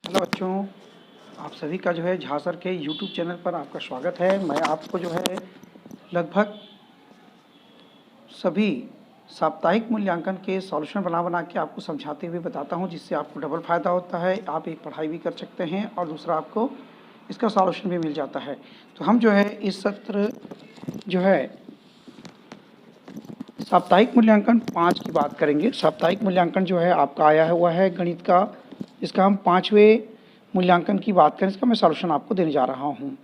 Hello बच्चों, आप सभी का जो है झा सर के यूट्यूब चैनल पर आपका स्वागत है। मैं आपको जो है लगभग सभी साप्ताहिक मूल्यांकन के सॉल्यूशन बना बना के आपको समझाते हुए बताता हूं, जिससे आपको डबल फ़ायदा होता है। आप एक पढ़ाई भी कर सकते हैं और दूसरा आपको इसका सॉल्यूशन भी मिल जाता है। तो हम जो है इस सत्र जो है साप्ताहिक मूल्यांकन 5 की बात करेंगे। साप्ताहिक मूल्यांकन जो है आपका आया हुआ है गणित का, इसका हम 5वें मूल्यांकन की बात करें, इसका मैं सॉल्यूशन आपको देने जा रहा हूँ।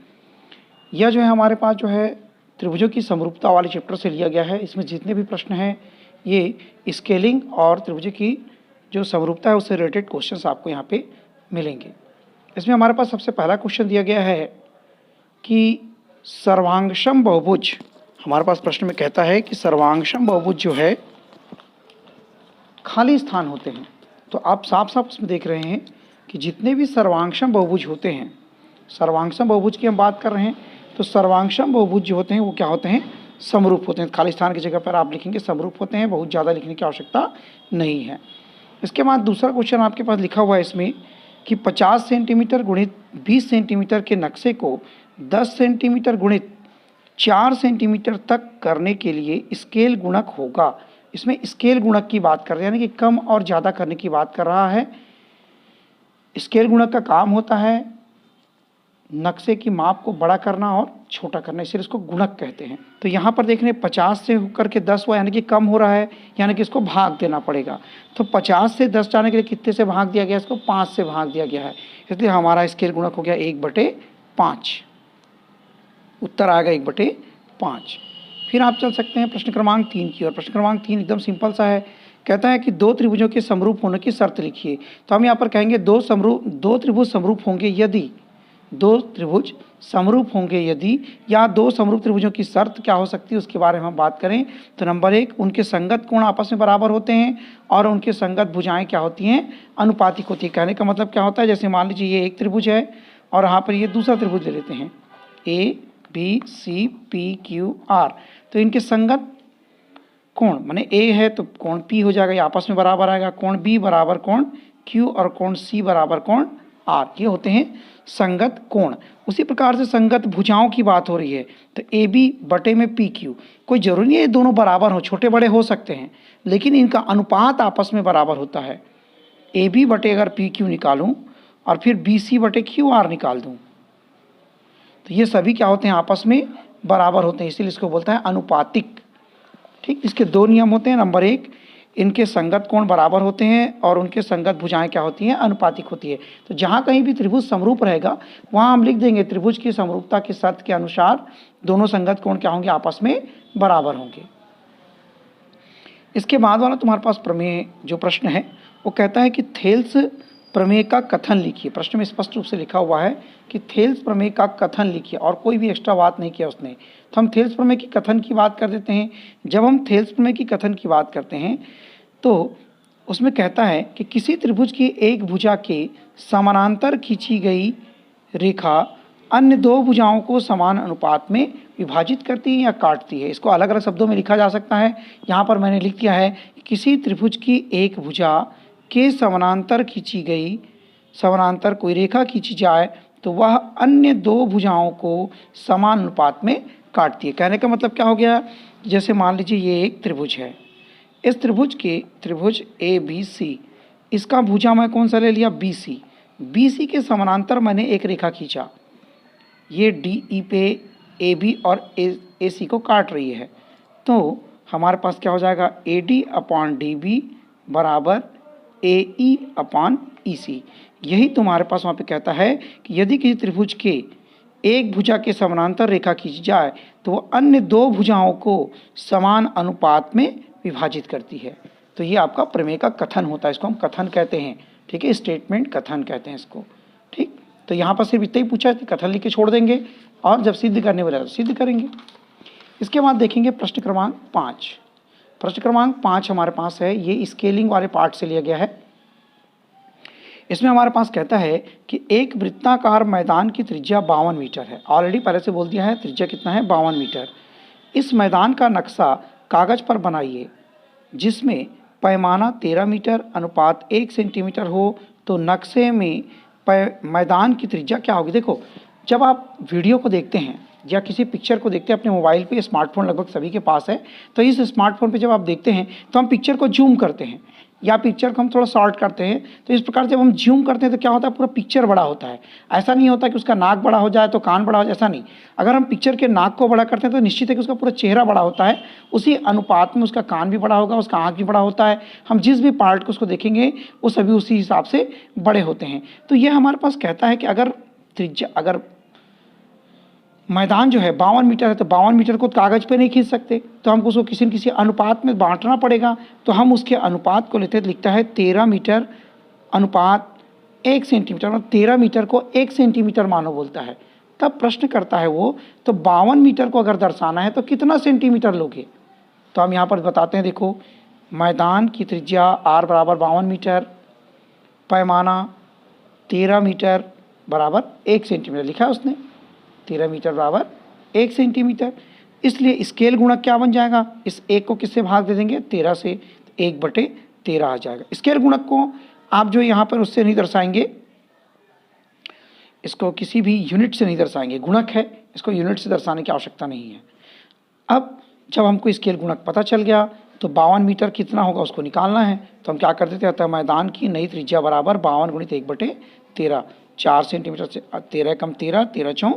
यह जो है हमारे पास जो है त्रिभुजों की समरूपता वाले चैप्टर से लिया गया है। इसमें जितने भी प्रश्न हैं ये स्केलिंग और त्रिभुजों की जो समरूपता है उससे रिलेटेड क्वेश्चंस आपको यहाँ पे मिलेंगे। इसमें हमारे पास सबसे पहला क्वेश्चन दिया गया है कि सर्वांगसम बहुभुज, हमारे पास प्रश्न में कहता है कि सर्वांगसम बहुभुज जो है खाली स्थान होते हैं। तो आप साफ साफ उसमें देख रहे हैं कि जितने भी सर्वांगसम बहुभुज होते हैं, सर्वांगसम बहुभुज की हम बात कर रहे हैं, तो सर्वांगसम बहुभुज जो होते हैं वो क्या होते हैं? समरूप होते हैं। खाली स्थान की जगह पर आप लिखेंगे समरूप होते हैं, बहुत ज़्यादा लिखने की आवश्यकता नहीं है। इसके बाद दूसरा क्वेश्चन आपके पास लिखा हुआ है इसमें कि 50 सेंटीमीटर गुणित 20 सेंटीमीटर के नक्शे को 10 सेंटीमीटर गुणित 4 सेंटीमीटर तक करने के लिए स्केल गुणक होगा। इसमें स्केल गुणक की बात कर रहे हैं, यानी कि कम और ज़्यादा करने की बात कर रहा है। स्केल गुणक का काम होता है नक्शे की माप को बड़ा करना और छोटा करना, इसलिए इसको गुणक कहते हैं। तो यहाँ पर देख रहे हैं 50 से होकर के 10 हुआ, यानी कि कम हो रहा है, यानी कि इसको भाग देना पड़ेगा। तो 50 से 10 जाने के लिए कितने से भाग दिया गया? इसको 5 से भाग दिया गया है, इसलिए हमारा स्केल गुणक हो गया 1/5। उत्तर आएगा 1/5। फिर आप चल सकते हैं प्रश्न क्रमांक 3 की ओर। प्रश्न क्रमांक 3 एकदम सिंपल सा है। कहता है कि दो त्रिभुजों के समरूप होने की शर्त लिखिए। तो हम यहाँ पर कहेंगे दो त्रिभुज समरूप होंगे यदि, दो त्रिभुज समरूप होंगे यदि, या दो समरूप त्रिभुजों की शर्त क्या हो सकती है उसके बारे में हम बात करें तो नंबर 1, उनके संगत कोण आपस में बराबर होते हैं और उनके संगत भुजाएं क्या होती हैं? अनुपातिक होती है। कहने का मतलब क्या होता है? जैसे मान लीजिए ये एक त्रिभुज है और यहाँ पर ये दूसरा त्रिभुज ले लेते हैं, ABCPQR। तो इनके संगत कोण माने A है तो कोण P हो जाएगा, ये आपस में बराबर आएगा। कोण B बराबर कोण Q और कोण C बराबर कोण R, ये होते हैं संगत कोण। उसी प्रकार से संगत भुजाओं की बात हो रही है तो AB बटे में PQ। कोई जरूरी नहीं है ये दोनों बराबर हो, छोटे बड़े हो सकते हैं, लेकिन इनका अनुपात आपस में बराबर होता है। AB बटे अगर PQ निकालूं और फिर BC बटे QR निकाल दूं तो ये सभी क्या होते हैं? आपस में बराबर होते हैं, इसीलिए इसको बोलता है अनुपातिक। ठीक, इसके दो नियम होते हैं। नंबर 1, इनके संगत कोण बराबर होते हैं और उनके संगत भुजाएं क्या होती हैं? अनुपातिक होती है। तो जहाँ कहीं भी त्रिभुज समरूप रहेगा वहाँ हम लिख देंगे त्रिभुज की समरूपता की शर्त के अनुसार दोनों संगत कोण क्या होंगे? आपस में बराबर होंगे। इसके बाद वाला तुम्हारे पास प्रमेय जो प्रश्न है वो कहता है कि थेल्स प्रमेय का कथन लिखिए। प्रश्न में स्पष्ट रूप से लिखा हुआ है कि थेल्स प्रमेय का कथन लिखिए और कोई भी एक्स्ट्रा बात नहीं किया उसने। तो हम थेल्स प्रमेय की कथन की बात कर देते हैं। जब हम थेल्स प्रमेय की कथन की बात करते हैं तो उसमें कहता है कि किसी त्रिभुज की एक भुजा के समानांतर खींची गई रेखा अन्य दो भुजाओं को समान अनुपात में विभाजित करती है या काटती है। इसको अलग अलग शब्दों में लिखा जा सकता है। यहाँ पर मैंने लिख दिया है कि किसी त्रिभुज की एक भुजा के समानांतर खींची गई, समानांतर कोई रेखा खींची जाए तो वह अन्य दो भुजाओं को समान अनुपात में काटती है। कहने का मतलब क्या हो गया? जैसे मान लीजिए ये एक त्रिभुज है, इस त्रिभुज ABC, इसका भुजा मैं कौन सा ले लिया? BC के समानांतर मैंने एक रेखा खींचा, ये DE पे AB और AC को काट रही है। तो हमारे पास क्या हो जाएगा? AD/DB बराबर AE/EC। यही तुम्हारे पास वहाँ पे कहता है कि यदि किसी त्रिभुज के एक भुजा के समानांतर रेखा खींची जाए तो वो अन्य दो भुजाओं को समान अनुपात में विभाजित करती है। तो ये आपका प्रमेय का कथन होता है, इसको हम कथन कहते हैं। ठीक है, स्टेटमेंट कथन कहते हैं इसको। ठीक, तो यहाँ पर सिर्फ इतना ही पूछा है कि कथन लिख के छोड़ देंगे और जब सिद्ध करने वाला तो सिद्ध करेंगे। इसके बाद देखेंगे प्रश्न क्रमांक 5। प्रश्न क्रमांक 5 हमारे पास है, ये स्केलिंग वाले पार्ट से लिया गया है। इसमें हमारे पास कहता है कि एक वृत्ताकार मैदान की त्रिज्या 52 मीटर है। ऑलरेडी पहले से बोल दिया है त्रिज्या कितना है? 52 मीटर। इस मैदान का नक्शा कागज पर बनाइए जिसमें पैमाना 13 मीटर अनुपात 1 सेंटीमीटर हो। तो नक्शे में मैदान की त्रिज्या क्या होगी। देखो, जब आप वीडियो को देखते हैं या किसी पिक्चर को देखते हैं अपने मोबाइल पे, स्मार्टफोन लगभग सभी के पास है, तो इस स्मार्टफोन पे जब आप देखते हैं तो हम पिक्चर को जूम करते हैं या पिक्चर को हम थोड़ा शॉर्ट करते हैं। तो इस प्रकार जब हम जूम करते हैं तो क्या होता है, पूरा पिक्चर बड़ा होता है। ऐसा नहीं होता कि उसका नाक बड़ा हो जाए तो कान बड़ा हो जाए, ऐसा नहीं। अगर हम पिक्चर के नाक को बड़ा करते हैं तो निश्चित है कि उसका पूरा चेहरा बड़ा होता है, उसी अनुपात में उसका कान भी बड़ा होगा, उसका आँख भी बड़ा होता है। हम जिस भी पार्ट को उसको देखेंगे वो सभी उसी हिसाब से बड़े होते हैं। तो ये हमारे पास कहता है कि अगर मैदान जो है 52 मीटर है तो 52 मीटर को कागज़ पे नहीं खींच सकते, तो हमको उसको किसी न किसी अनुपात में बांटना पड़ेगा। तो हम उसके अनुपात को लेते हैं, लिखता है 13 मीटर अनुपात 1 सेंटीमीटर, मतलब 13 मीटर को 1 सेंटीमीटर मानो बोलता है। तब प्रश्न करता है वो, तो 52 मीटर को अगर दर्शाना है तो कितना सेंटीमीटर लोगे। तो हम यहाँ पर बताते हैं, देखो मैदान की त्रिज्या r बराबर 52 मीटर, पैमाना 13 मीटर बराबर 1 सेंटीमीटर लिखा है उसने। 13 मीटर बराबर 1 सेंटीमीटर, इसलिए स्केल गुणक क्या बन जाएगा, इस 1 को किससे भाग दे देंगे 13 से, 1/13 आ जाएगा। स्केल गुणक को आप जो यहाँ पर उससे नहीं दर्शाएंगे, इसको किसी भी यूनिट से नहीं दर्शाएंगे, गुणक है, इसको यूनिट से दर्शाने की आवश्यकता नहीं है। अब जब हमको स्केल गुणक पता चल गया तो 52 मीटर कितना होगा उसको निकालना है। तो हम क्या कर देते हैं, मैदान की नई त्रिज्या बराबर 52 गुणित 1/13, 4 सेंटीमीटर से 13 कम 13, 13 चौं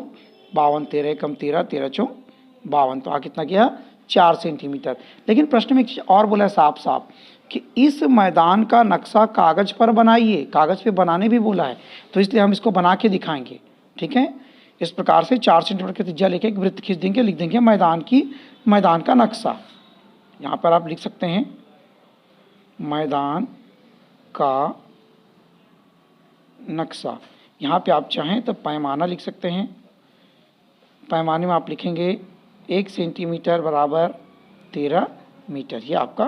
52, 13 कम 13, 13 चौं 52, तो कितना किया 4 सेंटीमीटर। लेकिन प्रश्न में एक चीज़ और बोला है साफ साफ कि इस मैदान का नक्शा कागज पर बनाइए, कागज पे बनाने भी बोला है, तो इसलिए हम इसको बना के दिखाएंगे। ठीक है, इस प्रकार से 4 सेंटीमीटर की त्रिज्या लेके एक वृत्त खींच देंगे, लिख देंगे मैदान का नक्शा। यहाँ पर आप लिख सकते हैं मैदान का नक्शा। यहाँ पे आप चाहें तो पैमाना लिख सकते हैं, पैमाने में आप लिखेंगे 1 सेंटीमीटर बराबर 13 मीटर, ये आपका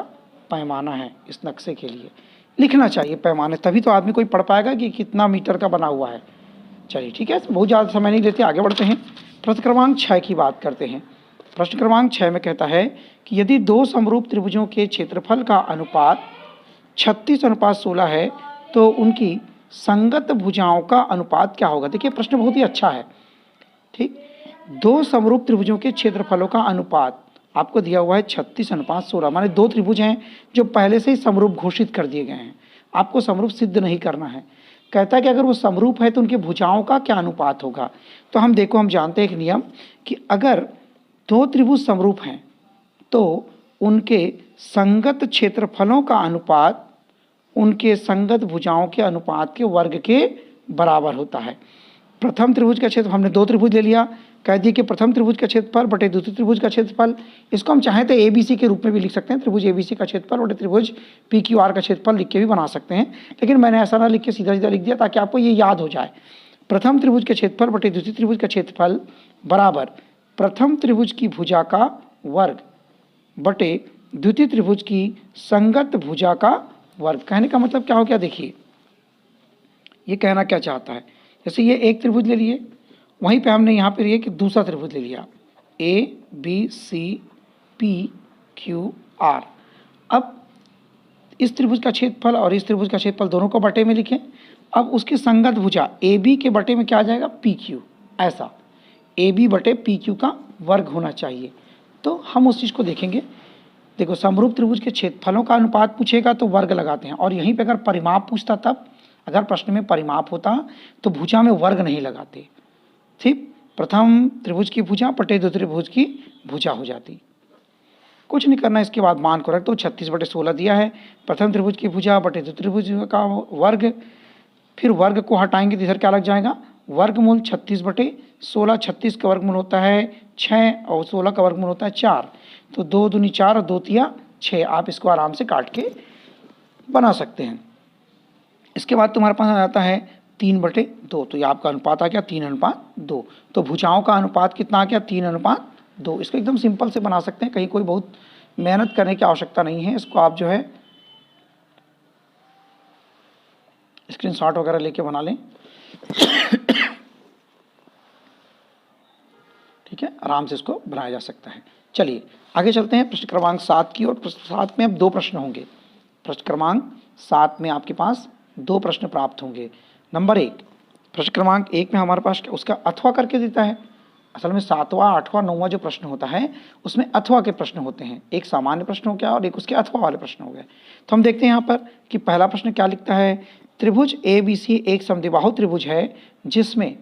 पैमाना है। इस नक्शे के लिए लिखना चाहिए पैमाने, तभी तो आदमी कोई पढ़ पाएगा कि कितना मीटर का बना हुआ है। चलिए ठीक है, बहुत ज़्यादा समय नहीं लेते, आगे बढ़ते हैं। प्रश्न क्रमांक 6 की बात करते हैं। प्रश्न क्रमांक 6 में कहता है कि यदि दो समरूप त्रिभुजों के क्षेत्रफल का अनुपात 36:16 है तो उनकी संगत भुजाओं का अनुपात क्या होगा। देखिए प्रश्न बहुत ही अच्छा है। ठीक, दो समरूप त्रिभुजों के क्षेत्रफलों का अनुपात आपको दिया हुआ है 36:16, माने दो त्रिभुज हैं जो पहले से ही समरूप घोषित कर दिए गए हैं, आपको समरूप सिद्ध नहीं करना है। कहता है कि अगर वो समरूप है तो उनके भुजाओं का क्या अनुपात होगा। तो हम जानते हैं एक नियम कि अगर दो त्रिभुज समरूप हैं तो उनके संगत क्षेत्रफलों का अनुपात उनके संगत भुजाओं के अनुपात के वर्ग के बराबर होता है। प्रथम त्रिभुज का क्षेत्र, हमने दो त्रिभुज ले लिया, कह दिए कि प्रथम त्रिभुज का क्षेत्रफल बटे द्वितीय त्रिभुज का क्षेत्रफल, इसको हम चाहें तो ABC के रूप में भी लिख सकते हैं, त्रिभुज ABC का क्षेत्रफल बटे त्रिभुज PQR का क्षेत्रफल लिख के भी बना सकते हैं, लेकिन मैंने ऐसा ना लिख के सीधा सीधा लिख दिया ताकि आपको ये याद हो जाए। प्रथम त्रिभुज के क्षेत्रफल बटे द्वितीय त्रिभुज का क्षेत्रफल बराबर प्रथम त्रिभुज की भुजा का वर्ग बटे द्वितीय त्रिभुज की संगत भुजा का वर्ग। कहने का मतलब क्या हो गया, देखिए ये कहना क्या चाहता है, जैसे ये एक त्रिभुज ले लिए, वहीं पे हमने यहाँ पे ये कि दूसरा त्रिभुज ले लिया ABCPQR। अब इस त्रिभुज का क्षेत्रफल और इस त्रिभुज का क्षेत्रफल दोनों को बटे में लिखें। अब उसकी संगत भुजा AB के बटे में क्या आ जाएगा PQ, ऐसा AB बटे PQ का वर्ग होना चाहिए। तो हम उस चीज़ को देखेंगे। देखो समरूप त्रिभुज के क्षेत्रफलों का अनुपात पूछेगा तो वर्ग लगाते हैं, और यहीं पे अगर परिमाप पूछता तब, अगर प्रश्न में परिमाप होता तो भुजा में वर्ग नहीं लगाते। ठीक, प्रथम त्रिभुज की भुजा बटे द्वितीय त्रिभुज की भुजा हो जाती। कुछ नहीं करना, इसके बाद मान को रख दो, 36/16 दिया है, प्रथम त्रिभुज की भुजा बटे द्वितीय त्रिभुज का वर्ग, फिर वर्ग को हटाएंगे तो इधर क्या लग जाएगा, वर्गमूल 36/16। 36 का वर्गमूल होता है 6 और 16 का वर्गमूल होता है 4, तो 2 दूनी 4 और 2 तिया 6। आप इसको आराम से काट के बना सकते हैं। इसके बाद तुम्हारे पास आ जाता है 3/2, तो ये आपका अनुपात आ गया 3:2। तो भुजाओं का अनुपात कितना आ गया 3:2। इसको एकदम सिंपल से बना सकते हैं, कहीं कोई बहुत मेहनत करने की आवश्यकता नहीं है। इसको आप जो है स्क्रीनशॉट वगैरह लेके बना लें। ठीक है, आराम से इसको बनाया जा सकता है। चलिए आगे चलते हैं प्रश्न क्रमांक 7 की ओर। प्रश्न 7 में अब 2 प्रश्न होंगे। प्रश्न क्रमांक 7 में आपके पास 2 प्रश्न प्राप्त होंगे। नंबर 1, प्रश्न क्रमांक 1 में हमारे पास उसका अथवा करके देता है। असल में 7वां 8वां 9वां जो प्रश्न होता है उसमें अथवा के प्रश्न होते हैं, एक सामान्य प्रश्न हो गया और एक उसके अथवा वाले प्रश्न हो गए। तो हम देखते हैं यहाँ पर कि पहला प्रश्न क्या लिखता है, त्रिभुज ABC एक समद्विबाहु त्रिभुज है जिसमें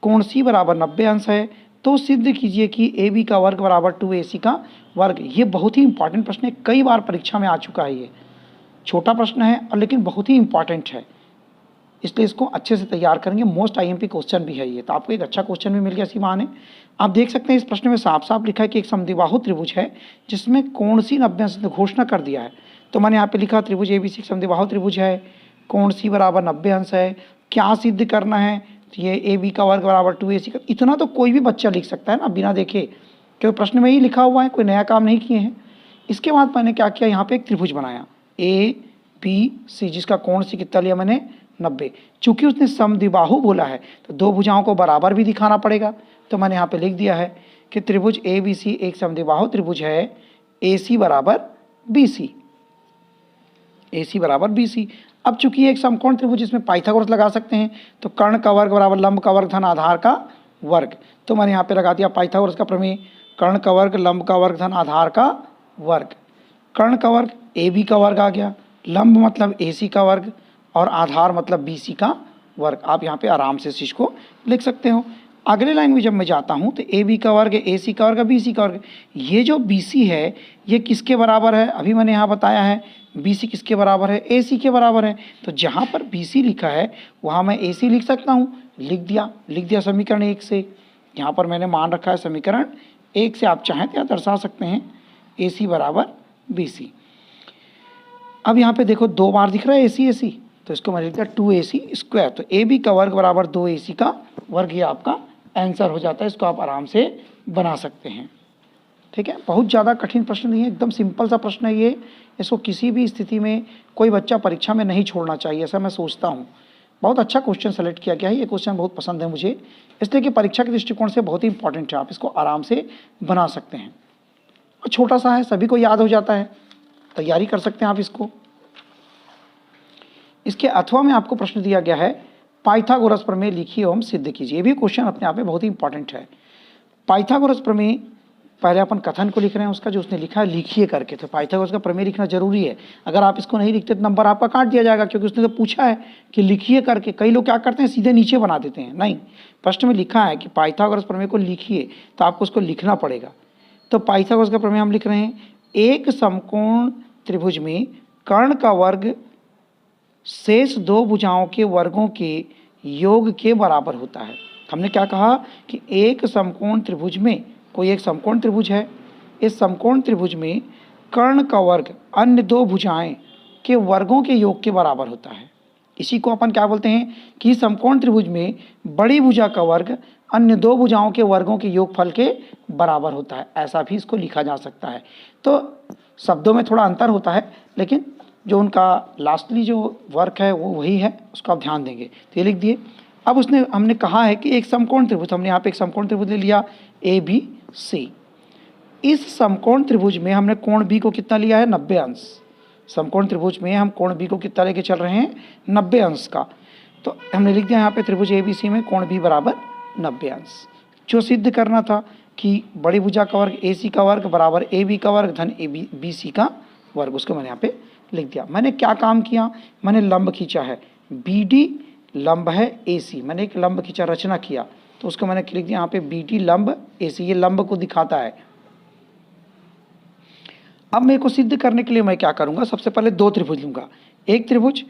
कोण C बराबर 90 अंश है, तो सिद्ध कीजिए कि AB का वर्ग बराबर 2AC का वर्ग। ये बहुत ही इंपॉर्टेंट प्रश्न है, कई बार परीक्षा में आ चुका है। ये छोटा प्रश्न है और लेकिन बहुत ही इंपॉर्टेंट है, इसलिए इसको अच्छे से तैयार करेंगे। मोस्ट IMP क्वेश्चन भी है ये, तो आपको एक अच्छा क्वेश्चन भी मिल गया इसी बहाने। आप देख सकते हैं इस प्रश्न में साफ साफ लिखा है कि एक समद्विबाहु त्रिभुज है जिसमें कोण C 90 अंश घोषणा कर दिया है। तो मैंने यहाँ पे लिखा त्रिभुज ABC समद्विबाहु त्रिभुज है, कोण C बराबर 90 अंश है। क्या सिद्ध करना है, तो ये AB का वर्ग बराबर 2AC का। इतना तो कोई भी बच्चा लिख सकता है ना बिना देखे, क्योंकि प्रश्न में ही लिखा हुआ है, कोई नया काम नहीं किए हैं। इसके बाद मैंने क्या किया, यहाँ पे एक त्रिभुज बनाया ABC जिसका कोण C कितना लिया मैंने 90। चूंकि उसने समद्विबाहु बोला है तो दो भुजाओं को बराबर भी दिखाना पड़ेगा, तो मैंने यहाँ पे लिख दिया है कि त्रिभुज ABC एक समद्विबाहु त्रिभुज है, AC बराबर BC, AC बराबर BC। अब चूंकि एक समकोण त्रिभुज इसमें पाइथागोरस लगा सकते हैं, तो कर्ण का वर्ग बराबर लंब का वर्ग धन आधार का वर्ग। तो मैंने यहाँ पे लगा दिया पाइथागोरस का प्रमेय, कर्ण का वर्ग लंब का वर्ग धन आधार का वर्ग। कर्ण का वर्ग AB का वर्ग आ गया, लंब मतलब AC का वर्ग और आधार मतलब BC का वर्ग। आप यहाँ पे आराम से इस चीज को लिख सकते हो। अगले लाइन में जब मैं जाता हूँ तो AB का वर्ग AC का वर्ग BC का वर्ग। ये जो BC है ये किसके बराबर है, अभी मैंने यहाँ बताया है। BC किसके बराबर है, AC के बराबर है। तो जहाँ पर BC लिखा है वहाँ मैं AC लिख सकता हूँ, लिख दिया समीकरण 1 से। यहाँ पर मैंने मान रखा है समीकरण 1 से, आप चाहें तो यहाँ दर्शा सकते हैं AC बराबर BC। अब यहाँ पे देखो 2 बार दिख रहा है AC, तो इसको मैंने लिख दिया 2AC स्क्वायर। तो AB का वर्ग बराबर 2AC का वर्ग, ये आपका आंसर हो जाता है। इसको आप आराम से बना सकते हैं, ठीक है। बहुत ज़्यादा कठिन प्रश्न नहीं है, एकदम सिंपल सा प्रश्न है ये। इसको किसी भी स्थिति में कोई बच्चा परीक्षा में नहीं छोड़ना चाहिए, ऐसा मैं सोचता हूँ। बहुत अच्छा क्वेश्चन सेलेक्ट किया गया है, ये क्वेश्चन बहुत पसंद है मुझे, इसलिए कि परीक्षा के दृष्टिकोण से बहुत ही इंपॉर्टेंट है। आप इसको आराम से बना सकते हैं और छोटा सा है, सभी को याद हो जाता है, तैयारी कर सकते हैं आप इसको। इसके अथवा में आपको प्रश्न दिया गया है, पाइथागोरस प्रमेय लिखिए एवं सिद्ध कीजिए। ये भी क्वेश्चन अपने आप में बहुत ही इंपॉर्टेंट है। पाइथागोरस प्रमेय, पहले अपन कथन को लिख रहे हैं, उसका जो उसने लिखा है लिखिए करके। तो पाइथागोरस का प्रमेय लिखना जरूरी है, अगर आप इसको नहीं लिखते तो नंबर आपका काट दिया जाएगा, क्योंकि उसने तो पूछा है कि लिखिए करके। कई लोग क्या करते हैं सीधे नीचे बना देते हैं, नहीं, प्रश्न में लिखा है कि पाइथागोरस प्रमेय को लिखिए, तो आपको उसको लिखना पड़ेगा। तो पाइथागोरस का प्रमेय हम लिख रहे हैं, एक समकोण त्रिभुज में कर्ण का वर्ग शेष दो भुजाओं के वर्गों के योग के बराबर होता है। हमने क्या कहा कि एक समकोण त्रिभुज में, कोई एक समकोण त्रिभुज है, इस समकोण त्रिभुज में कर्ण का वर्ग अन्य दो भुजाएं के वर्गों के योग के बराबर होता है। इसी को अपन क्या बोलते हैं कि समकोण त्रिभुज में बड़ी भुजा का वर्ग अन्य दो भुजाओं के वर्गों के योगफल के बराबर होता है, ऐसा भी इसको लिखा जा सकता है। तो शब्दों में थोड़ा अंतर होता है, लेकिन जो उनका लास्टली जो वर्क है वो वही है, उसको आप ध्यान देंगे। तो ये लिख दिए। अब उसने हमने कहा है कि एक समकोण त्रिभुज, हमने यहाँ पे एक समकोण त्रिभुज ले लिया ABC। इस समकोण त्रिभुज में हमने कोण B को कितना लिया है, 90 अंश। समकोण त्रिभुज में हम कोण B को कितना लेके चल रहे हैं, 90 अंश का। तो हमने लिख दिया यहाँ पे त्रिभुज ABC में कोण B बराबर 90 अंश। जो सिद्ध करना था कि बड़ी भुजा का वर्ग AC का वर्ग बराबर AB का वर्ग धन BC का वर्ग, उसको मैंने यहाँ पे लिख दिया। मैंने क्या काम किया, मैंने लंब खींचा है, BD लंब है AC, मैंने एक लंब खींचा, रचना किया, तो उसको मैंने लिख दिया यहाँ पे BD लंब AC, ये लंब को दिखाता है। अब मेरे को सिद्ध करने के लिए मैं क्या करूंगा, सबसे पहले दो त्रिभुज लूंगा, एक त्रिभुज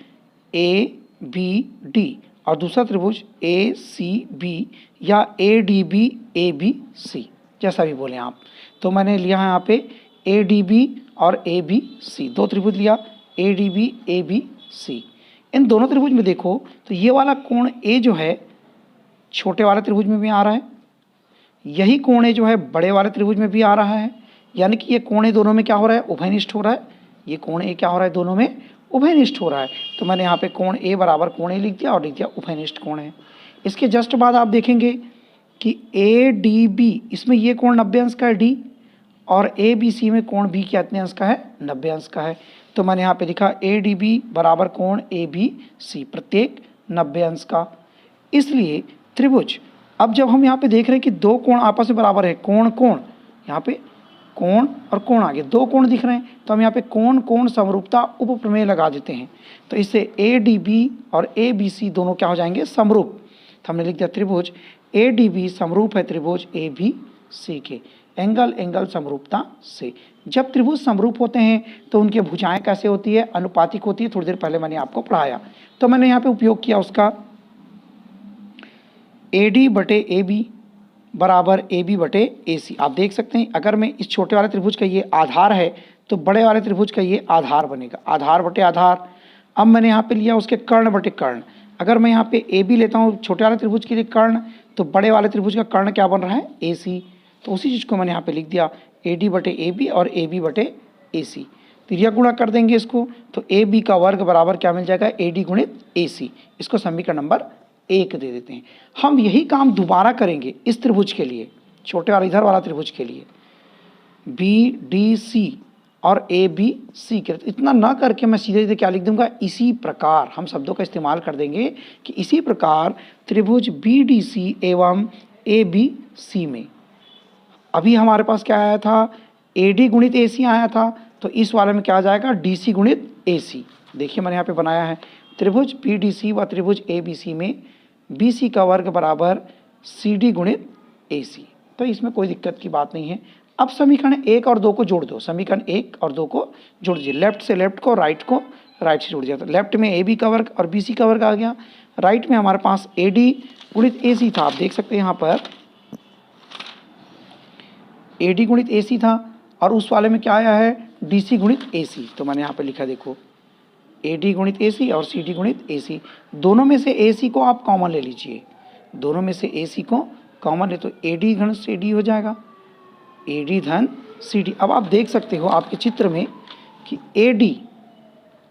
ABD और दूसरा त्रिभुज ACB या ADB ABC, जैसा भी बोले आप। तो मैंने लिया है यहाँ पे ADB और ABC, दो त्रिभुज लिया, ADB ABC। इन दोनों त्रिभुज में देखो तो ये वाला कोण A जो है छोटे वाले त्रिभुज में भी आ रहा है, यही कोण A जो है बड़े वाले त्रिभुज में भी आ रहा है, यानी कि ये कोण A दोनों में क्या हो रहा है, उभयनिष्ठ हो रहा है। ये कोण A क्या हो रहा है, दोनों में उभयनिष्ठ हो रहा है। तो मैंने यहाँ पे कोण A बराबर कोण A लिख दिया और लिख दिया उभयनिष्ठ कोण है। इसके जस्ट बाद आप देखेंगे कि ADB, इसमें ये कोण 90 अंश का है D, और ABC में कोण B कितने अंश का है, 90 अंश का है। तो मैंने यहाँ पे लिखा ADB बराबर कोण ABC, प्रत्येक 90 अंश का। इसलिए त्रिभुज, अब जब हम यहाँ पे देख रहे हैं कि दो कोण आपस में बराबर है, कोण कोण, यहाँ पे कोण और कोण आगे दो कोण दिख रहे हैं, तो हम यहाँ पे कोण कोण समरूपता उपप्रमेय लगा देते हैं। तो इससे ADB और ABC दोनों क्या हो जाएंगे, समरूप। तो हमने लिख दिया त्रिभुज ADB समरूप है त्रिभुज ABC के एंगल एंगल समरूपता से। जब त्रिभुज समरूप होते हैं तो उनकी भुजाएं कैसे होती है, अनुपातिक होती है। थोड़ी देर पहले मैंने आपको पढ़ाया, तो मैंने यहाँ पे उपयोग किया उसका AD/AB बराबर AB/AC। आप देख सकते हैं अगर मैं इस छोटे वाले त्रिभुज का ये आधार है तो बड़े वाले त्रिभुज का ये आधार बनेगा, आधार बटे आधार। अब मैंने यहाँ पे लिया उसके कर्ण बटे कर्ण। अगर मैं यहाँ पे AB लेता हूँ छोटे वाले त्रिभुज के लिए कर्ण, तो बड़े वाले त्रिभुज का कर्ण क्या बन रहा है, AC। तो उसी चीज़ को मैंने यहाँ पे लिख दिया AD/AB और AB/AC। तिरिया गुणा कर देंगे इसको, तो AB का वर्ग बराबर क्या मिल जाएगा, AD गुणित AC। इसको समीकरण नंबर 1 दे देते हैं। हम यही काम दोबारा करेंगे इस त्रिभुज के लिए, छोटे वाला इधर वाला त्रिभुज के लिए BDC और ABC के। इतना ना करके मैं सीधे सीधे क्या लिख दूंगा, इसी प्रकार हम शब्दों का इस्तेमाल कर देंगे कि इसी प्रकार त्रिभुज BDC एवं ABC में अभी हमारे पास क्या आया था, AD गुणित AC आया था, तो इस वाले में क्या आ जाएगा, DC गुणित AC। देखिए मैंने यहाँ पे बनाया है त्रिभुज BDC व त्रिभुज ABC में BC का वर्ग बराबर CD गुणित AC। तो इसमें कोई दिक्कत की बात नहीं है। अब समीकरण 1 और 2 को जोड़ दो, समीकरण 1 और 2 को जोड़ दीजिए। लेफ्ट से लेफ्ट को राइट से जोड़ दिया। तो लेफ्ट में AB का वर्ग और BC का वर्ग आ गया, राइट में हमारे पास AD गुणित AC था। आप देख सकते हैं यहाँ पर AD गुणित AC था और उस वाले में क्या आया है, DC गुणित AC। तो मैंने यहाँ पे लिखा, देखो AD गुणित AC और CD गुणित AC। दोनों में से AC को आप कॉमन ले लीजिए, दोनों में से AC को कॉमन ले तो AD धन CD हो जाएगा, AD धन CD। अब आप देख सकते हो आपके चित्र में कि AD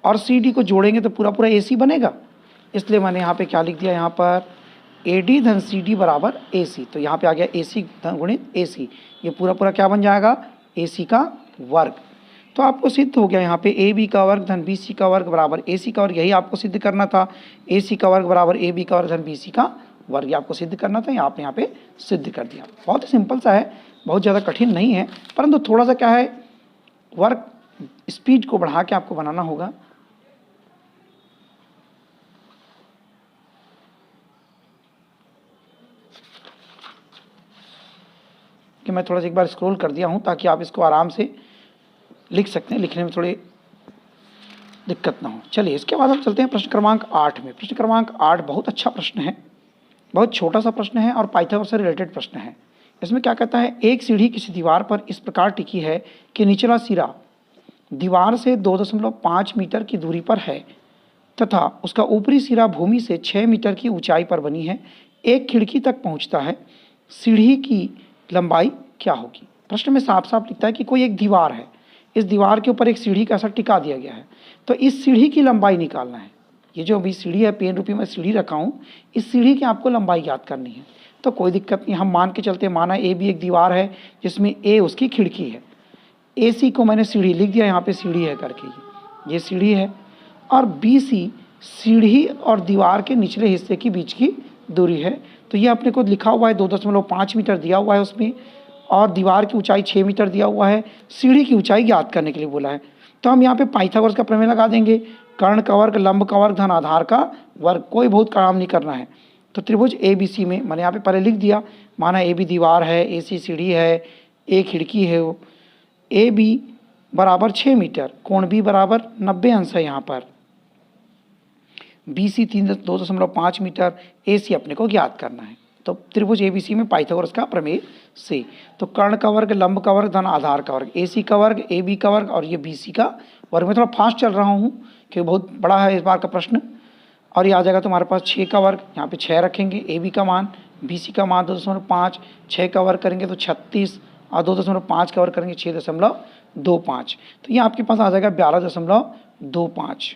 और CD को जोड़ेंगे तो पूरा पूरा AC बनेगा, इसलिए मैंने यहाँ पे क्या लिख दिया, यहाँ पर AD धन CD बराबर AC। तो यहाँ पे आ गया AC धन गुणित AC, ये पूरा पूरा क्या बन जाएगा, AC का वर्ग। तो आपको सिद्ध हो गया यहाँ पे AB का वर्ग धन BC का वर्ग बराबर AC का वर्ग। यही आपको सिद्ध करना था, AC का वर्ग बराबर AB का वर्ग धन BC का वर्ग, आपको सिद्ध करना था। आपने यहाँ पे सिद्ध कर दिया। बहुत ही सिंपल सा है, बहुत ज़्यादा कठिन नहीं है, परंतु थोड़ा सा क्या है, वर्क स्पीड को बढ़ा के आपको बनाना होगा। कि मैं थोड़ा सा एक बार स्क्रॉल कर दिया हूँ ताकि आप इसको आराम से लिख सकते हैं, लिखने में थोड़ी दिक्कत ना हो। चलिए इसके बाद हम चलते हैं प्रश्न क्रमांक 8 में। प्रश्न क्रमांक 8 बहुत अच्छा प्रश्न है, बहुत छोटा सा प्रश्न है और पाइथागोरस से रिलेटेड प्रश्न है। इसमें क्या कहता है, एक सीढ़ी किसी दीवार पर इस प्रकार टिकी है कि निचला सिरा दीवार से 2.5 मीटर की दूरी पर है तथा उसका ऊपरी सिरा भूमि से 6 मीटर की ऊंचाई पर बनी है, एक खिड़की तक पहुंचता है, सीढ़ी की लंबाई क्या होगी। प्रश्न में साफ साफ लिखता है कि कोई एक दीवार है, इस दीवार के ऊपर एक सीढ़ी का ऐसा टिका दिया गया है, तो इस सीढ़ी की लंबाई निकालना है। ये जो अभी सीढ़ी है, पेन रूपी में सीढ़ी रखा हूँ, इस सीढ़ी की आपको लंबाई याद करनी है। तो कोई दिक्कत नहीं, हम मान के चलते, माना ए भी एक दीवार है जिसमें ए उसकी खिड़की है, AC को मैंने सीढ़ी लिख दिया, यहाँ पे सीढ़ी है करके, ये सीढ़ी है, और BC सीढ़ी और दीवार के निचले हिस्से की बीच की दूरी है। तो ये अपने को लिखा हुआ है 2.5 मीटर दिया हुआ है उसमें, और दीवार की ऊंचाई 6 मीटर दिया हुआ है, सीढ़ी की ऊंचाई ज्ञात करने के लिए बोला है। तो हम यहाँ पे पाइथागोरस का प्रमेय लगा देंगे, कर्ण का वर्ग लंब का वर्ग धन आधार का वर्ग, कोई बहुत काम नहीं करना है। तो त्रिभुज ABC में मैंने यहाँ पे पहले लिख दिया, माना AB दीवार है, AC सीढ़ी है, A खिड़की है, वो AB बराबर 6 मीटर, कोण B बराबर 90 अंश है, यहाँ पर BC 2.5 मीटर, AC अपने को ज्ञात करना है। तो त्रिभुज ABC में पाइथागोरस का प्रमेय से, तो कर्ण का वर्ग लंब का वर्ग धन आधार का वर्ग, AC का वर्ग AB का वर्ग और ये BC का वर्ग। मैं थोड़ा फास्ट चल रहा हूँ क्योंकि बहुत बड़ा है इस बार का प्रश्न, और ये आ जाएगा तुम्हारे पास 6 का वर्ग, यहाँ पे 6 रखेंगे, AB का मान, BC का मान 2.5, 6 का वर्ग करेंगे तो 36 और 2.5 का वर्ग करेंगे 6.25, तो ये आपके पास आ जाएगा 12.25।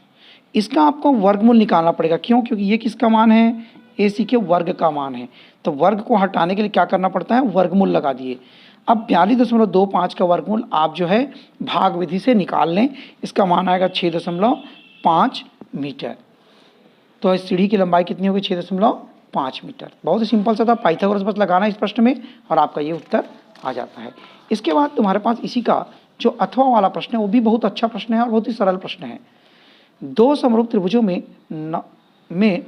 इसका आपको वर्गमूल निकालना पड़ेगा, क्यों, क्योंकि ये किसका मान है, AC के वर्ग का मान है। तो वर्ग को हटाने के लिए क्या करना पड़ता है, वर्गमूल लगा दिए। अब 42.25 का वर्गमूल आप जो है भाग विधि से निकाल लें, इसका मान आएगा 6.5 मीटर। तो इस सीढ़ी की लंबाई कितनी होगी, 6.5 5 मीटर। बहुत ही सिंपल सा था, पाइथागोरस बस लगाना इस प्रश्न में और आपका ये उत्तर आ जाता है। इसके बाद तुम्हारे पास इसी का जो अथवा वाला प्रश्न है वो भी बहुत अच्छा प्रश्न है और बहुत ही सरल प्रश्न है। दो समरूप त्रिभुजों में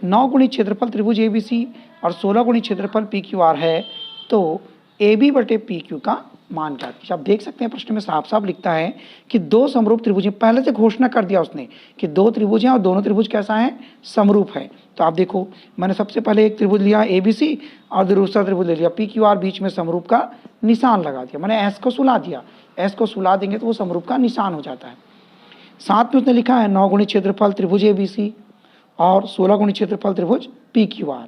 9 गुणित क्षेत्रफल त्रिभुज ABC और 16 गुणित क्षेत्रफल PQR है, तो AB बटे PQ का मान ज्ञात कीजिए। आप देख सकते हैं प्रश्न में साफ साफ लिखता है कि दो समरूप त्रिभुज, पहले से घोषणा कर दिया उसने कि दो त्रिभुज हैं और दोनों त्रिभुज कैसा है, समरूप है। तो आप देखो, मैंने सबसे पहले एक त्रिभुज लिया ABC और दूसरा त्रिभुज ले लिया PQR, बीच में समरूप का निशान लगा दिया, मैंने S को सुला दिया। S को सुला देंगे तो वो समरूप का निशान हो जाता है। साथ में उसने लिखा है 9 गुणित क्षेत्रफल त्रिभुज ABC और 16 गुणित क्षेत्रफल त्रिभुज PQR।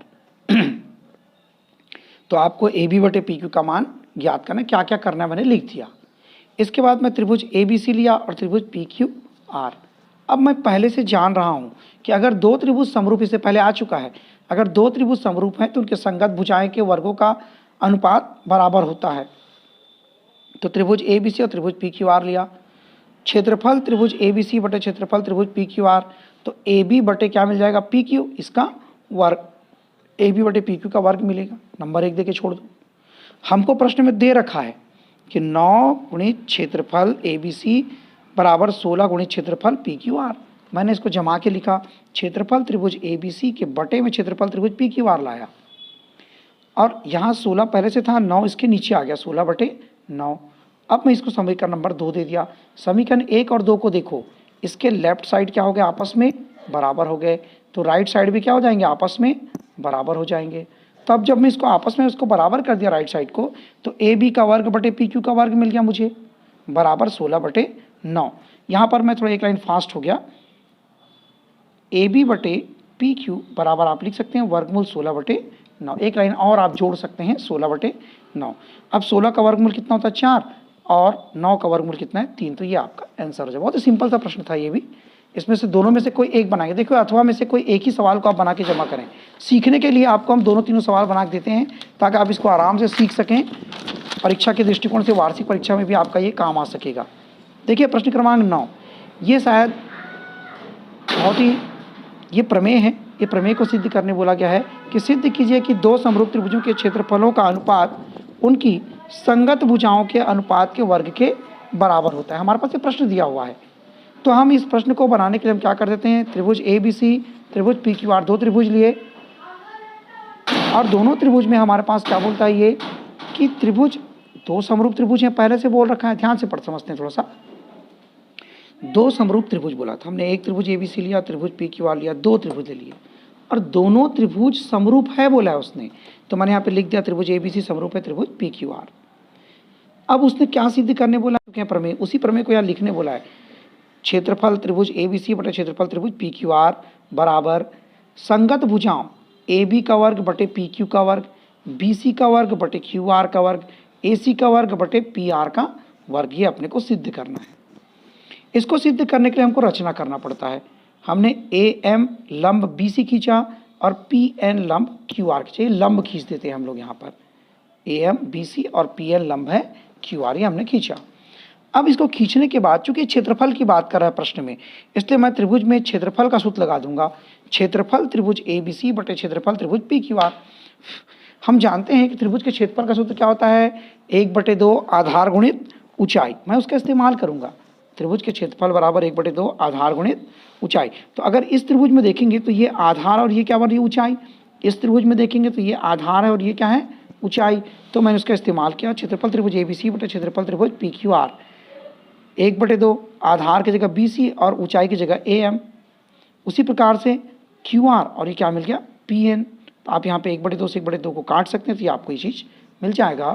तो आपको AB बटे PQ का मान ज्ञात करना है। क्या क्या करना है मैंने लिख दिया। इसके बाद मैं त्रिभुज ABC लिया और त्रिभुज PQR। अब मैं पहले से जान रहा हूं कि अगर दो त्रिभुज समरूप, इससे पहले आ चुका है, अगर दो त्रिभुज समरूप हैं तो उनके संगत भुजाएं के वर्गों का अनुपात बराबर होता है। तो त्रिभुज ABC और त्रिभुज PQR लिया। क्षेत्रफल त्रिभुज ABC बटे क्षेत्रफल त्रिभुज PQR, तो AB बटे क्या मिल जाएगा, PQ, इसका वर्ग, AB बटे PQ का वर्ग मिलेगा। नंबर 1 देके छोड़ दो। हमको प्रश्न में दे रखा है कि 9 गुणित क्षेत्रफल ABC बराबर 16 गुणित क्षेत्रफल PQR। मैंने इसको जमा के लिखा, क्षेत्रफल त्रिभुज ABC के बटे में क्षेत्रफल त्रिभुज PQR लाया और यहाँ 16 पहले से था, 9 इसके नीचे आ गया, 16 बटे 9। अब मैं इसको समीकरण नंबर 2 दे दिया। समीकरण 1 और 2 को देखो, इसके लेफ्ट साइड क्या हो गया, आपस में बराबर हो गए, तो राइट साइड भी क्या हो जाएंगे, आपस में बराबर हो जाएंगे। तो अब जब मैं इसको आपस में उसको बराबर कर दिया राइट साइड को, तो AB का वर्ग बटे PQ का वर्ग मिल गया मुझे, बराबर 16 बटे 9। यहाँ पर मैं थोड़ा एक लाइन फास्ट हो गया, AB बटे PQ बराबर आप लिख सकते हैं वर्गमूल 16 बटे 9। एक लाइन और आप जोड़ सकते हैं 16 बटे 9। अब 16 का वर्गमूल कितना होता है, 4, और 9 का वर्गमूल कितना है, 3। तो ये आपका आंसर हो जाए। बहुत ही सिंपल सा प्रश्न था ये भी। इसमें से दोनों में से कोई एक बनाएंगे। देखो, अथवा में से कोई एक ही सवाल को आप बना के जमा करें। सीखने के लिए आपको हम दोनों तीनों सवाल बना के देते हैं ताकि आप इसको आराम से सीख सकें। परीक्षा के दृष्टिकोण से वार्षिक परीक्षा में भी आपका ये काम आ सकेगा। देखिए प्रश्न क्रमांक 9, ये शायद बहुत ही, ये प्रमेय है। ये प्रमेय को सिद्ध करने बोला गया है कि सिद्ध कीजिए कि दो समरूप त्रिभुजों के क्षेत्रफलों का अनुपात उनकी संगत भुजाओं के अनुपात के वर्ग के बराबर होता है। हमारे पास ये प्रश्न दिया हुआ है, तो हम इस प्रश्न को बनाने के लिए हम क्या कर देते हैं, त्रिभुज ABC त्रिभुज PQR, दो त्रिभुज लिए और दोनों त्रिभुज में हमारे पास क्या बोलता है ये कि त्रिभुज दो समरूप त्रिभुज हैं, पहले से बोल रखा है, ध्यान से पढ़ समझते हैं थोड़ा सा। दो समरूप त्रिभुज बोला था हमने, एक त्रिभुज ABC लिया, त्रिभुज PQR लिया, दो त्रिभुज ले लिए और दोनों त्रिभुज समरूप है बोला है उसने। तो मैंने यहाँ पे लिख दिया त्रिभुज ABC समरूप है त्रिभुज PQR। अब उसने क्या सिद्ध करने बोला, क्या प्रमेय, उसी प्रमेय को यहाँ लिखने बोला है। क्षेत्रफल त्रिभुज ABC बटे क्षेत्रफल त्रिभुज PQR बराबर संगत भुजाओं AB का वर्ग बटे PQ का वर्ग, BC का वर्ग बटे QR का वर्ग, AC का वर्ग बटे PR का वर्ग। ये अपने को सिद्ध करना है। इसको सिद्ध करने के लिए हमको रचना करना पड़ता है। हमने AM लंब BC खींचा और PN लंब QR खींचा। ये लंब खींच देते हैं हम लोग यहाँ पर, AM BC और PN लंब है QR, ये हमने खींचा। अब इसको खींचने के बाद, चूंकि क्षेत्रफल की बात कर रहा है प्रश्न में, इसलिए मैं त्रिभुज में क्षेत्रफल का सूत्र लगा दूंगा। क्षेत्रफल त्रिभुज ABC बटे क्षेत्रफल त्रिभुज PQR। हम जानते हैं कि त्रिभुज के क्षेत्रफल का सूत्र क्या होता है, 1/2 आधार गुणित ऊंचाई। मैं उसका इस्तेमाल करूंगा। त्रिभुज के क्षेत्रफल बराबर 1/2 आधार गुणित ऊंचाई। तो अगर इस त्रिभुज में देखेंगे तो ये आधार और ये क्या बन रही है, ऊंचाई। इस त्रिभुज में देखेंगे तो ये आधार है और ये क्या है, ऊंचाई। तो मैंने उसका इस्तेमाल किया। क्षेत्रफल त्रिभुज ABC बटे क्षेत्रफल त्रिभुज PQR, 1/2 आधार की जगह BC और ऊंचाई की जगह AM। उसी प्रकार से QR और ये क्या मिल गया, PN। तो आप यहाँ पे 1/2 से 1/2 को काट सकते हैं तो ये आपको ये चीज़ मिल जाएगा।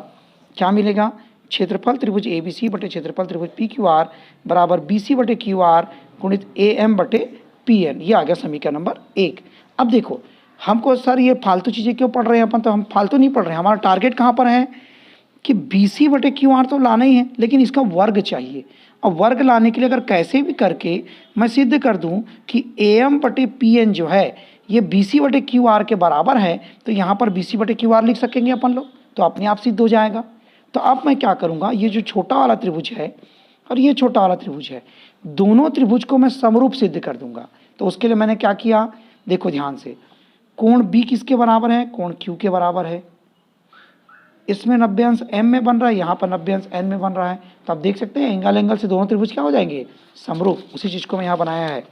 क्या मिलेगा, क्षेत्रफल त्रिभुज ABC बटे क्षेत्रफल त्रिभुज PQR बराबर BC बटे QR गुणित AM बटे PN। ये आ गया समीकरण नंबर 1। अब देखो, हमको सर ये फालतू चीज़ें क्यों पढ़ रहे हैं अपन, तो हम फालतू नहीं पढ़ रहे हैं। हमारा टारगेट कहाँ पर है कि BC बटे QR तो लाना ही है, लेकिन इसका वर्ग चाहिए। और वर्ग लाने के लिए अगर कैसे भी करके मैं सिद्ध कर दूं कि AM बटे PN जो है ये BC बटे QR के बराबर है, तो यहाँ पर BC बटे QR लिख सकेंगे अपन लोग, तो अपने आप सिद्ध हो जाएगा। तो अब मैं क्या करूँगा, ये जो छोटा वाला त्रिभुज है और ये छोटा वाला त्रिभुज है, दोनों त्रिभुज को मैं समरूप सिद्ध कर दूंगा। तो उसके लिए मैंने क्या किया, देखो ध्यान से, कोण बी किसके बराबर है, कोण क्यू के बराबर है। इसमें 90 अंश एम में बन रहा है, यहाँ पर 90 अंश एन में बन रहा है। तो आप देख सकते हैं एंगल एंगल से दोनों त्रिभुज क्या हो जाएंगे, समरूप। उसी चीज को मैं यहाँ बनाया है।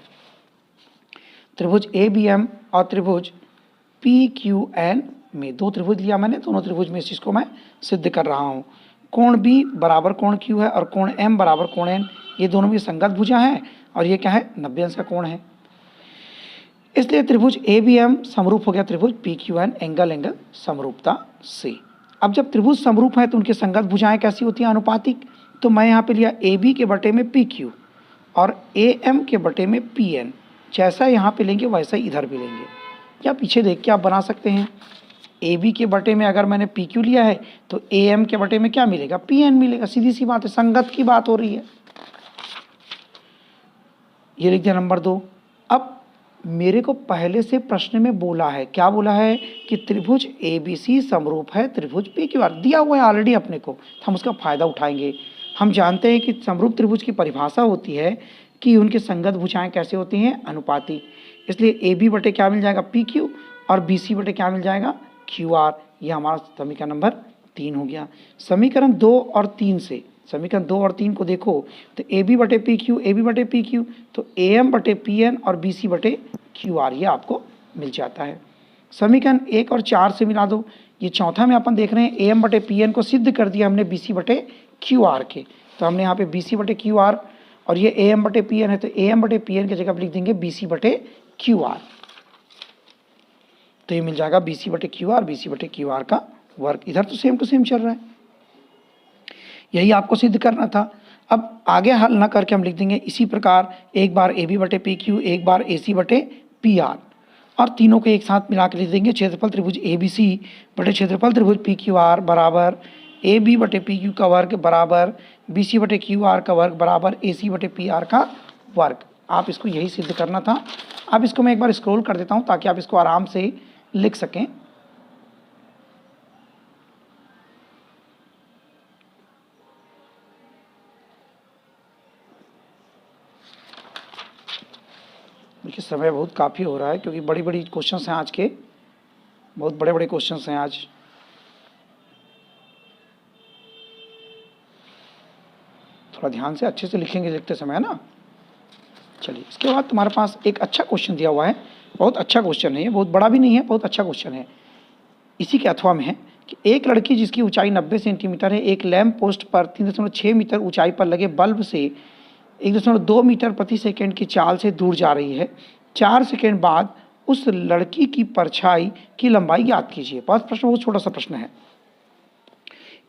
त्रिभुज ए बी एम और त्रिभुज पी क्यू एन में दो त्रिभुज लिया मैंने, दोनों त्रिभुज में इस चीज को मैं सिद्ध कर रहा हूँ। कोण बी बराबर कोण क्यू है और कोण एम बराबर कोण एन, ये दोनों भी संगत भुजा है और ये क्या है, 90 अंश का कोण है। इसलिए त्रिभुज ए बी एम समरूप हो गया त्रिभुज P Q N, angle angle समरूपता से। अब जब त्रिभुज समरूप है तो उनकी संगत भुजाएं कैसी होती हैं, अनुपातिक। तो मैं यहाँ पे लिया ए बी के बटे में पी क्यू और ए एम के बटे में पी एन। जैसा यहाँ पे लेंगे वैसा ही इधर भी लेंगे, या पीछे देख के आप बना सकते हैं। ए बी के बटे में अगर मैंने पी क्यू लिया है तो ए एम के बटे में क्या मिलेगा, पी एन मिलेगा। सीधी सी बात है, संगत की बात हो रही है। ये लिख दिया नंबर 2। अब मेरे को पहले से प्रश्न में बोला है, क्या बोला है कि त्रिभुज ए बी सी समरूप है त्रिभुज पी क्यू आर, दिया हुआ है ऑलरेडी अपने को, तो हम उसका फायदा उठाएंगे। हम जानते हैं कि समरूप त्रिभुज की परिभाषा होती है कि उनके संगत भुजाएं कैसे होती हैं, अनुपाती। इसलिए ए बी बटे क्या मिल जाएगा, पी क्यू, और बी सी बटे क्या मिल जाएगा, क्यू आर। ये हमारा समीकरण नंबर 3 हो गया। समीकरण 2 और 3 से, समीकरण 2 और 3 को देखो तो ए बी बटे पी क्यू, ए बी बटे पी क्यू, तो ए एम बटे पी एन और बी सी बटे क्यू आर, ये आपको मिल जाता है। समीकरण 1 और 4 से मिला दो। ये चौथा में अपन देख रहे हैं ए एम बटे पी एन को सिद्ध कर दिया हमने बी सी बटे क्यू आर के, तो हमने यहाँ पे बी सी बटे क्यू आर, और ये ए एम बटे पी एन है तो ए एम बटे पी एन की जगह लिख देंगे बी सी बटे क्यू आर। तो ये मिल जाएगा बी सी बटे क्यू आर, बी सी बटे क्यू आर का वर्ग। इधर तो सेम टू सेम चल रहा है, यही आपको सिद्ध करना था। अब आगे हल ना करके हम लिख देंगे इसी प्रकार, एक बार ए बी बटे पी क्यू, एक बार ए सी बटे पी आर, और तीनों को एक साथ मिला कर लिख देंगे क्षेत्रफल त्रिभुज ए बी सी बटे क्षेत्रफल त्रिभुज पी क्यू आर बराबर ए बी बटे पी क्यू का वर्ग बराबर बी सी बटे क्यू आर का वर्ग बराबर ए सी बटे पी आर का वर्ग। आप इसको यही सिद्ध करना था। अब इसको मैं एक बार स्क्रॉल कर देता हूँ ताकि आप इसको आराम से लिख सकें। देखिए समय बहुत काफ़ी हो रहा है क्योंकि बड़ी बड़ी क्वेश्चंस हैं आज के, बहुत बड़े बड़े क्वेश्चंस हैं आज। थोड़ा ध्यान से अच्छे से लिखेंगे लिखते समय, है ना। चलिए, इसके बाद तुम्हारे पास एक अच्छा क्वेश्चन दिया हुआ है, बहुत अच्छा क्वेश्चन है ये, बहुत बड़ा भी नहीं है, बहुत अच्छा क्वेश्चन है। इसी के अथवा में है कि एक लड़की जिसकी ऊंचाई 90 सेंटीमीटर है एक लैंप पोस्ट पर 3.6 मीटर ऊंचाई पर लगे बल्ब से 1.2 मीटर प्रति सेकंड की चाल से दूर जा रही है। 4 सेकंड बाद उस लड़की की परछाई की लंबाई ज्ञात कीजिए। पास प्रश्न बहुत छोटा सा प्रश्न है।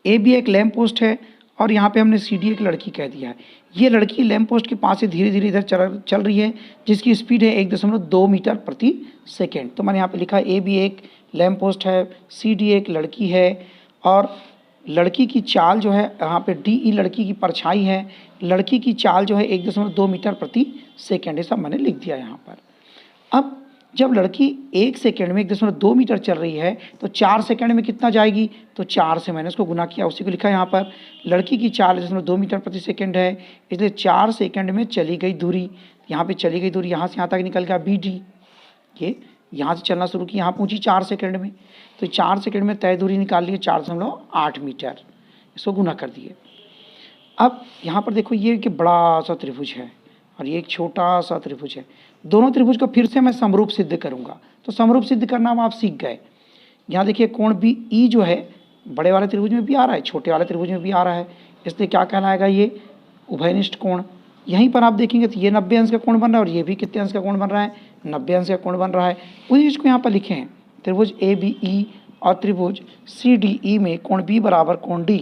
ए बी एक लैंप पोस्ट है और यहाँ पे हमने सी डी एक लड़की कह दिया है। ये लड़की लैंप पोस्ट के पास से धीरे धीरे इधर चल रही है जिसकी स्पीड है 1.2 मीटर प्रति सेकेंड। तो मैंने यहाँ पे लिखा ए बी एक लैंप पोस्ट है, सी डी एक लड़की है और लड़की की चाल जो है यहाँ पे डी ई लड़की की परछाई है, लड़की की चाल जो है 1.2 मीटर प्रति सेकेंड, ये सब मैंने लिख दिया यहाँ पर। अब जब लड़की 1 सेकेंड में 1.2 मीटर चल रही है तो 4 सेकेंड में कितना जाएगी, तो 4 से मैंने उसको गुना किया, उसी को लिखा यहाँ पर। लड़की की चाल 1.2 मीटर प्रति सेकेंड है, इसलिए 4 सेकेंड में चली गई दूरी, यहाँ पे चली गई दूरी यहाँ से यहाँ तक निकल गया बी डी। ये यहाँ से चलना शुरू की, यहाँ पहुँची 4 सेकेंड में, तो 4 सेकेंड में तय दूरी निकाल लिए 4.8 मीटर, इसको गुना कर दिए। अब यहाँ पर देखो ये कि बड़ा सा त्रिभुज है और ये एक छोटा सा त्रिभुज है। दोनों त्रिभुज को फिर से मैं समरूप सिद्ध करूंगा। तो समरूप सिद्ध करना आप सीख गए। यहाँ देखिए कोण बी ई जो है बड़े वाले त्रिभुज में भी आ रहा है, छोटे वाले त्रिभुज में भी आ रहा है, इसलिए क्या कहलाएगा, ये उभयनिष्ठ कोण। यहीं पर आप देखेंगे तो ये 90 अंश का कोण बन रहा है और ये भी कितने अंश का कोण बन रहा है, 90 अंश का कोण बन रहा है। उसी चीज़ को यहाँ पर लिखे हैं, त्रिभुज ए बी ई और त्रिभुज सी डी ई में कोण बी बराबर कोण डी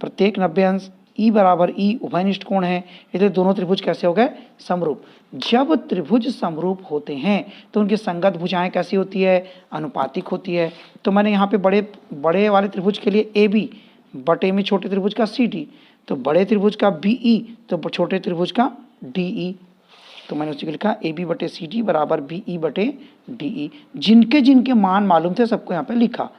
प्रत्येक 90 अंश, ई बराबर ई उभयनिष्ठ कोण है, इसलिए दोनों त्रिभुज कैसे हो गए, समरूप। जब त्रिभुज समरूप होते हैं तो उनकी संगत भुजाएं कैसी होती है, अनुपातिक होती है। तो मैंने यहाँ पे बड़े वाले त्रिभुज के लिए ए बी बटे में छोटे त्रिभुज का सी डी, तो बड़े त्रिभुज का बी ई तो छोटे त्रिभुज का डी ई, तो मैंने उसी को लिखा ए बी बटे सी डी बराबर बी ई बटे डी ई। जिनके जिनके मान मालूम थे सबको यहाँ पे लिखा।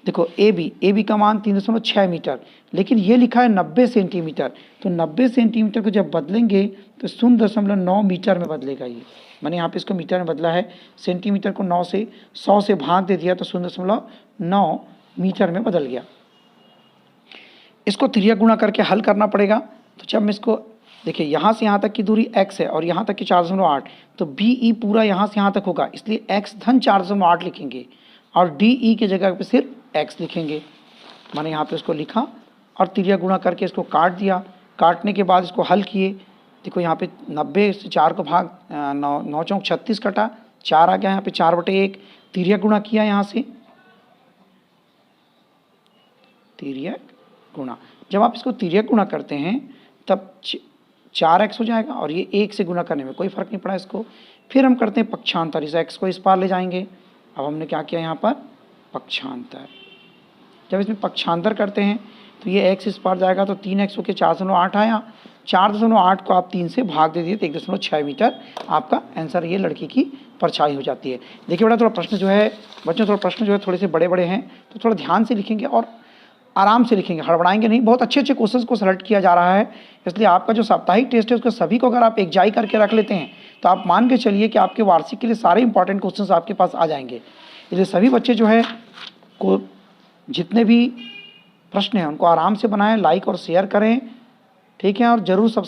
देखो ए बी का मान 3.6 मीटर, लेकिन ये लिखा है 90 सेंटीमीटर। तो 90 सेंटीमीटर को जब बदलेंगे तो 0.9 मीटर में बदलेगा ये। मैंने यहाँ पे इसको मीटर में बदला है, सेंटीमीटर को 9 से 100 से भाग दे दिया तो 0.9 मीटर में बदल गया। इसको त्रिज्या गुणा करके हल करना पड़ेगा। तो जब मैं इसको देखिए, यहाँ से यहाँ तक की दूरी x है और यहाँ तक की 4.8, तो BE पूरा यहाँ से यहाँ तक होगा, इसलिए x धन 4.8 लिखेंगे और DE की जगह पे सिर्फ x लिखेंगे। मैंने यहाँ पे इसको लिखा और त्रिज्या गुणा करके इसको काट दिया। काटने के बाद इसको हल किए। देखो यहाँ पे 90 से 4 को भाग 9 चौक 36 कटा, 4 आ गया यहाँ पे 4/1। त्रिज्या गुणा किया यहाँ से, त्रिज्या गुणा। जब आप इसको त्रिज्या गुणा करते हैं तब 4x हो जाएगा और ये 1 से गुणा करने में कोई फर्क नहीं पड़ा इसको। फिर हम करते हैं पक्षांतर, इस x को इस पार ले जाएंगे। अब हमने क्या किया यहाँ पर, पक्षांतर। जब इसमें पक्षांतर करते हैं तो ये x इस पार जाएगा तो 3x होकर 4.8 आया। 4.8 को आप 3 से भाग दे दिए तो 1.6 मीटर आपका आंसर, ये लड़की की परछाई हो जाती है। देखिए बेटा, थोड़ा प्रश्न जो है बच्चों, थोड़ा प्रश्न जो है थोड़े से बड़े बड़े हैं, तो थोड़ा ध्यान से लिखेंगे और आराम से लिखेंगे, हड़बड़ाएंगे नहीं। बहुत अच्छे अच्छे क्वेश्चंस को सेलेक्ट किया जा रहा है, इसलिए आपका जो साप्ताहिक टेस्ट है उसको सभी को अगर आप एकजाई करके रख लेते हैं तो आप मान के चलिए कि आपके वार्षिक के लिए सारे इंपॉर्टेंट क्वेश्चंस आपके पास आ जाएंगे। इसलिए सभी बच्चे जो है को जितने भी प्रश्न हैं उनको आराम से बनाएं, लाइक और शेयर करें, ठीक है, और ज़रूर सब